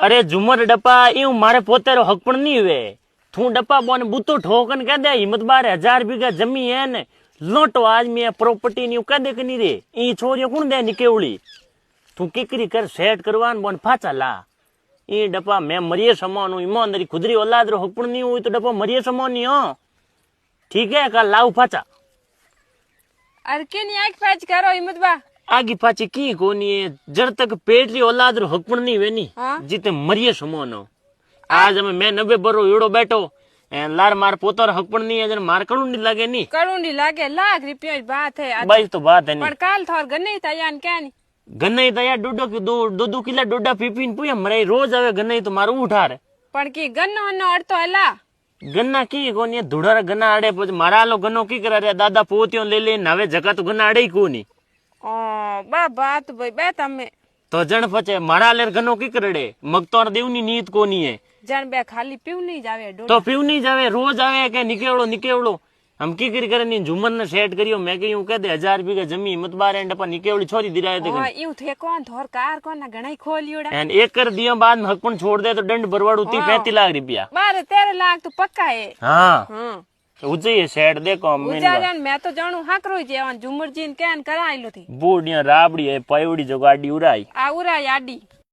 अरे झूमर डप्पा यूं मारे पोतेरो हक पण नहीं हुए थू डप्पा बोन बूतो ठोकन कह दे हिम्मत 12,000 बीघा जमी है ने लोटो आज में प्रॉपर्टी न्यू कह दे कि नहीं रे ई छोरियो कौन दे निकेवली तू किकरी कर सेट करवान बोन फाचा ला ई डप्पा मैं मरिए समानु ईमानदारी खुदरी औलाद रो हक पण नहीं हुई तो डप्पा मरिए समानी हो ठीक है का लाऊ फाचा अरे के नहीं आग पाच करो हिम्मत बा आगे पाची की कोनी है जब तक पेटरी औलाद रो हक पण नहीं वे नी हाँ? जीते मरिए समानो आज हमें मैं 90 बरो एड़ो बैठो लार मार पोतर हक पण नहीं है मार कड़ू नहीं लगे नी करू नहीं लागे लाख रुपया बात है भाई तो बात है पर नहीं काल थोर गन्ने तैयार क्या नहीं गन्ना तो यार दो किला डोडा पीपीन पुया मरे रोज आवे गन्ना तो मारू उठा रे पण की गन्नो हन्नो अड़तो हला गन्ना की कोनी धुड़ारा गन्ना अड़े पछ मारा लो गन्नो की करा रे दादा पोतियों ले ले नावे जका तो गन्ना अड़े ही कोनी ओ बा बात भाई बे तमे तो जण पछे मारा लेर गन्नो की करड़े मगतोर देवनी नीत कोनी है जण बे खाली पीव नहीं जावे डोडा तो पीव नहीं जावे रोज आवे के निकेवड़ो हम की करी करे नी झुमर ने सेट करियो मैं कही कह दे 1000 बीघा जमी मत बारे डपा निकेवड़ी छोरी दिराए दे ओ यूं थे कौन थोर कार कौन ना घणाई खोलियोड़ा एंड एक कर दिया बाद में हक पण छोड़ दे तो दंड भरवाड़ू 35 लाख रुपया 12-13 लाख तो पक्का है हाँ हाँ उजे सेट देखो हम उजारन मैं तो जाणू हाकरो जेवन झुमर जीन केन करायलो थी बूढ़िया राबड़ी है पायोड़ी जो गाड़ी उड़ाई आ उरा याडी